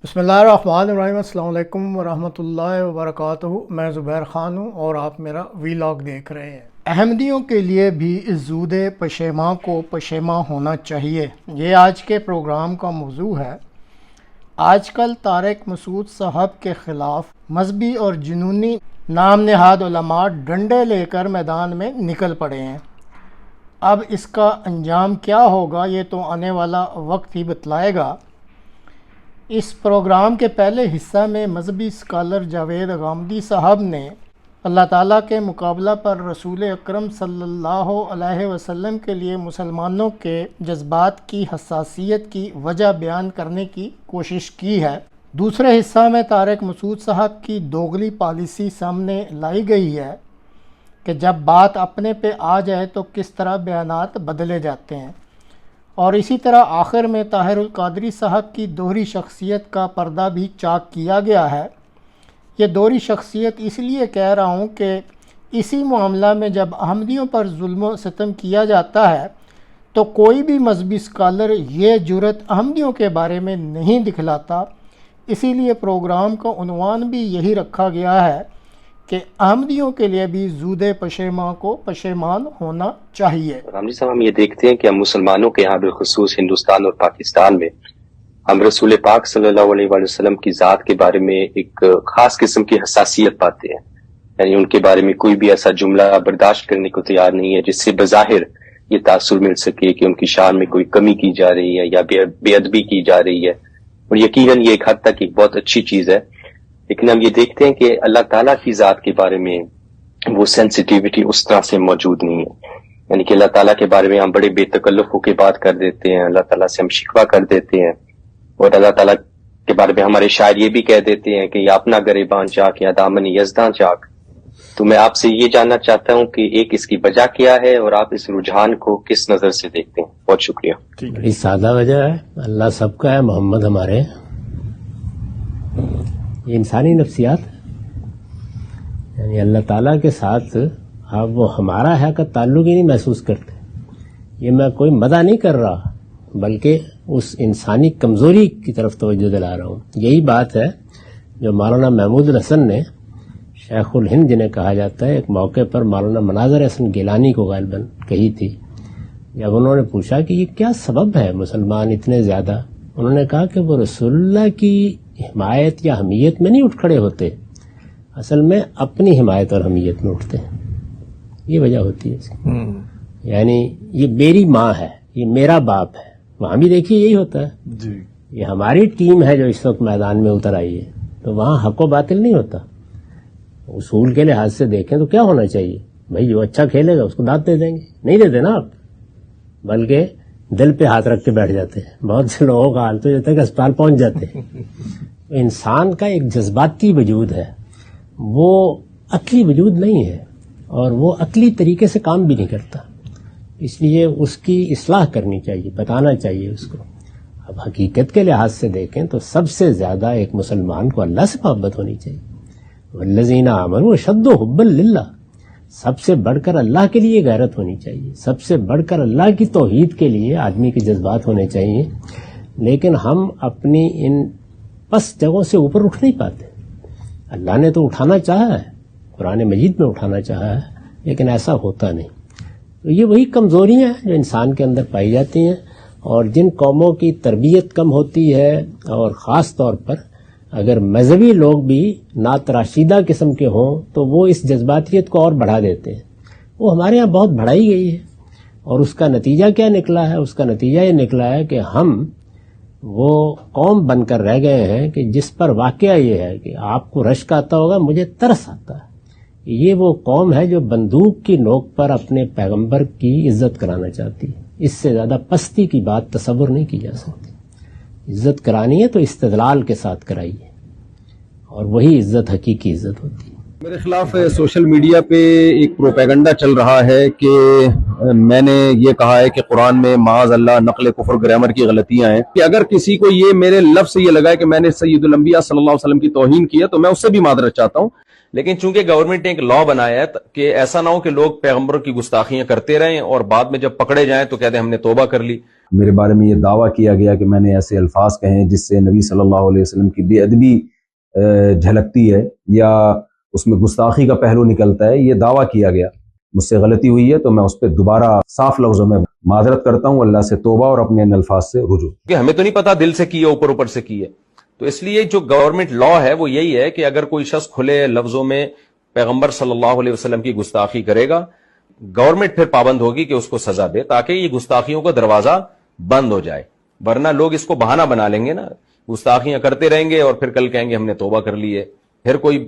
بسم اللہ الرحمن الرحیم۔ السلام علیکم ورحمۃ اللہ وبرکاتہ۔ میں زبیر خان ہوں اور آپ میرا ویلاگ دیکھ رہے ہیں۔ احمدیوں کے لیے بھی اس زود پشیماں کو پشیماں ہونا چاہیے، یہ آج کے پروگرام کا موضوع ہے۔ آج کل طارق مسعود صاحب کے خلاف مذہبی اور جنونی نام نہاد علماء ڈنڈے لے کر میدان میں نکل پڑے ہیں۔ اب اس کا انجام کیا ہوگا یہ تو آنے والا وقت ہی بتلائے گا۔ اس پروگرام کے پہلے حصہ میں مذہبی اسکالر جاوید غامدی صاحب نے اللہ تعالیٰ کے مقابلہ پر رسول اکرم صلی اللہ علیہ وسلم کے لیے مسلمانوں کے جذبات کی حساسیت کی وجہ بیان کرنے کی کوشش کی ہے۔ دوسرے حصہ میں طارق مسعود صاحب کی دوغلی پالیسی سامنے لائی گئی ہے کہ جب بات اپنے پہ آ جائے تو کس طرح بیانات بدلے جاتے ہیں، اور اسی طرح آخر میں طاہر القادری صاحب کی دوہری شخصیت کا پردہ بھی چاک کیا گیا ہے۔ یہ دوہری شخصیت اس لیے کہہ رہا ہوں کہ اسی معاملہ میں جب احمدیوں پر ظلم و ستم کیا جاتا ہے تو کوئی بھی مذہبی اسکالر یہ جرأت احمدیوں کے بارے میں نہیں دکھلاتا۔ اسی لیے پروگرام کا عنوان بھی یہی رکھا گیا ہے کہ احمدیوں کے لیے بھی زود پشیماں کو پشیمان ہونا چاہیے۔ رامجی صاحب، ہم یہ دیکھتے ہیں کہ ہم مسلمانوں کے یہاں بالخصوص ہندوستان اور پاکستان میں ہم رسول پاک صلی اللہ علیہ وآلہ وسلم کی ذات کے بارے میں ایک خاص قسم کی حساسیت پاتے ہیں، یعنی ان کے بارے میں کوئی بھی ایسا جملہ برداشت کرنے کو تیار نہیں ہے جس سے بظاہر یہ تاثر مل سکے کہ ان کی شان میں کوئی کمی کی جا رہی ہے یا بے ادبی کی جا رہی ہے، اور یقیناً یہ ایک حد تک ایک بہت اچھی چیز ہے۔ لیکن ہم یہ دیکھتے ہیں کہ اللہ تعالیٰ کی ذات کے بارے میں وہ سینسٹیوٹی اس طرح سے موجود نہیں ہے، یعنی کہ اللہ تعالیٰ کے بارے میں ہم بڑے بے تکلف ہو کے بات کر دیتے ہیں، اللہ تعالیٰ سے ہم شکوہ کر دیتے ہیں، اور اللہ تعالیٰ کے بارے میں ہمارے شاعر یہ بھی کہہ دیتے ہیں کہ یا اپنا گریباں چاک یا دامن یزداں چاک۔ تو میں آپ سے یہ جاننا چاہتا ہوں کہ ایک اس کی وجہ کیا ہے اور آپ اس رجحان کو کس نظر سے دیکھتے ہیں؟ بہت شکریہ۔ بڑی سادہ وجہ ہے، اللہ سب کا ہے، محمد ہمارے ہیں۔ یہ انسانی نفسیات ہے، یعنی اللہ تعالیٰ کے ساتھ آپ وہ ہمارا ہے کا تعلق ہی نہیں محسوس کرتے۔ یہ میں کوئی مدح نہیں کر رہا بلکہ اس انسانی کمزوری کی طرف توجہ دلا رہا ہوں۔ یہی بات ہے جو مولانا محمود الحسن نے شیخ الہند جنہیں کہا جاتا ہے ایک موقع پر مولانا مناظر حسن گیلانی کو غالباً کہی تھی، جب انہوں نے پوچھا کہ یہ کیا سبب ہے مسلمان اتنے زیادہ، انہوں نے کہا کہ وہ رسول اللہ کی حمایت یا حمیت میں نہیں اٹھ کھڑے ہوتے، اصل میں اپنی حمایت اور حمیت میں اٹھتے ہیں۔ یہ وجہ ہوتی ہے اس کی، یعنی یہ میری ماں ہے، یہ میرا باپ ہے۔ وہاں بھی دیکھیے یہی ہوتا ہے جی، یہ ہماری ٹیم ہے جو اس وقت میدان میں اتر آئی ہے، تو وہاں حق و باطل نہیں ہوتا۔ اصول کے لحاظ سے دیکھیں تو کیا ہونا چاہیے؟ بھائی جو اچھا کھیلے گا اس کو داد دے دیں گے، نہیں دیتے نا آپ، بلکہ دل پہ ہاتھ رکھ کے بیٹھ جاتے ہیں۔ بہت سے لوگوں کا حال تو یہ تک اسپتال پہنچ جاتے ہیں۔ انسان کا ایک جذباتی وجود ہے، وہ عقلی وجود نہیں ہے، اور وہ عقلی طریقے سے کام بھی نہیں کرتا، اس لیے اس کی اصلاح کرنی چاہیے، بتانا چاہیے اس کو۔ اب حقیقت کے لحاظ سے دیکھیں تو سب سے زیادہ ایک مسلمان کو اللہ سے محبت ہونی چاہیے، والذین آمنوا اشد حبا للہ، سب سے بڑھ کر اللہ کے لیے غیرت ہونی چاہیے، سب سے بڑھ کر اللہ کی توحید کے لیے آدمی کے جذبات ہونے چاہیے۔ لیکن ہم اپنی ان پس جگہوں سے اوپر اٹھ نہیں پاتے۔ اللہ نے تو اٹھانا چاہا ہے، قرآن مجید میں اٹھانا چاہا ہے، لیکن ایسا ہوتا نہیں۔ تو یہ وہی کمزوریاں ہیں جو انسان کے اندر پائی جاتی ہیں، اور جن قوموں کی تربیت کم ہوتی ہے، اور خاص طور پر اگر مذہبی لوگ بھی ناتراشیدہ قسم کے ہوں تو وہ اس جذباتیت کو اور بڑھا دیتے ہیں۔ وہ ہمارے ہاں بہت بڑھائی گئی ہے، اور اس کا نتیجہ کیا نکلا ہے؟ اس کا نتیجہ یہ نکلا ہے کہ ہم وہ قوم بن کر رہ گئے ہیں کہ جس پر واقعہ یہ ہے کہ آپ کو رشک آتا ہوگا، مجھے ترس آتا ہے۔ یہ وہ قوم ہے جو بندوق کی نوک پر اپنے پیغمبر کی عزت کرانا چاہتی ہے۔ اس سے زیادہ پستی کی بات تصور نہیں کی جا سکتی۔ عزت کرانی ہے تو استدلال کے ساتھ کرائیے، اور وہی عزت حقیقی عزت ہوتی ہے۔ میرے خلاف سوشل میڈیا پہ ایک پروپیگنڈا چل رہا ہے کہ میں نے یہ کہا ہے کہ قرآن میں معاذ اللہ نقل کفر گرامر کی غلطیاں ہیں، کہ اگر کسی کو یہ میرے لفظ سے یہ لگا ہے کہ میں نے سید الانبیاء صلی اللہ علیہ وسلم کی توہین کی ہے تو میں اس سے بھی معذرت چاہتا ہوں، لیکن چونکہ گورنمنٹ نے ایک لا بنایا ہے کہ ایسا نہ ہو کہ لوگ پیغمبروں کی گستاخیاں کرتے رہیں اور بعد میں جب پکڑے جائیں تو کہتے ہیں ہم نے توبہ کر لی. میرے بارے میں یہ دعویٰ کیا گیا کہ میں نے ایسے الفاظ کہے ہیں جس سے نبی صلی اللہ علیہ وسلم کی بے ادبی جھلکتی ہے یا اس میں گستاخی کا پہلو نکلتا ہے. یہ دعویٰ کیا گیا, مجھ سے غلطی ہوئی ہے تو میں اس پہ دوبارہ صاف لفظوں میں معذرت کرتا ہوں, اللہ سے توبہ اور اپنے ان الفاظ سے رجوع. کہ ہمیں تو نہیں پتا دل سے کی ہے اوپر اوپر سے کی ہے, تو اس لیے جو گورنمنٹ لا ہے وہ یہی ہے کہ اگر کوئی شخص کھلے لفظوں میں پیغمبر صلی اللہ علیہ وسلم کی گستاخی کرے گا, گورنمنٹ پھر پابند ہوگی کہ اس کو سزا دے تاکہ یہ گستاخیوں کا دروازہ بند ہو جائے. ورنہ لوگ اس کو بہانہ بنا لیں گے نا, گستاخیاں کرتے رہیں گے اور پھر کل کہیں گے ہم نے توبہ کر لی ہے. پھر کوئی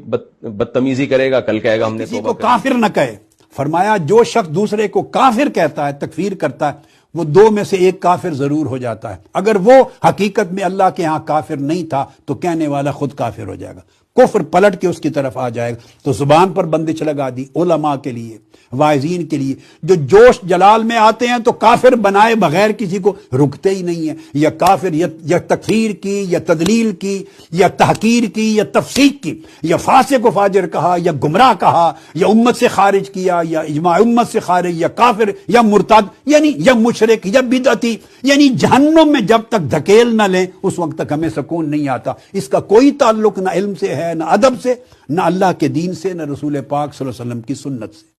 بدتمیزی کرے گا, کل کہے گا ہم نے کسی توبہ کو کافر نہ کہے. فرمایا جو شخص دوسرے کو کافر کہتا ہے, تکفیر کرتا ہے, وہ دو میں سے ایک کافر ضرور ہو جاتا ہے. اگر وہ حقیقت میں اللہ کے ہاں کافر نہیں تھا تو کہنے والا خود کافر ہو جائے گا, کفر پلٹ کے اس کی طرف آ جائے گا. تو زبان پر بندش لگا دی علماء کے لیے, واعظین کے لیے, جو جوش جلال میں آتے ہیں تو کافر بنائے بغیر کسی کو رکتے ہی نہیں ہیں. یا کافر یا تکفیر کی یا تدلیل کی یا تحقیر کی یا تفسیق کی, یا فاسق و فاجر کہا یا گمراہ کہا یا امت سے خارج کیا یا اجماع امت سے خارج یا کافر یا مرتد یعنی یا مشرک یا بدعتی, یعنی جہنم میں جب تک دھکیل نہ لیں اس وقت تک ہمیں سکون نہیں آتا. اس کا کوئی تعلق نہ علم سے ہے, نہ ادب سے, نہ اللہ کے دین سے, نہ رسول پاک صلی اللہ علیہ وسلم کی سنت سے.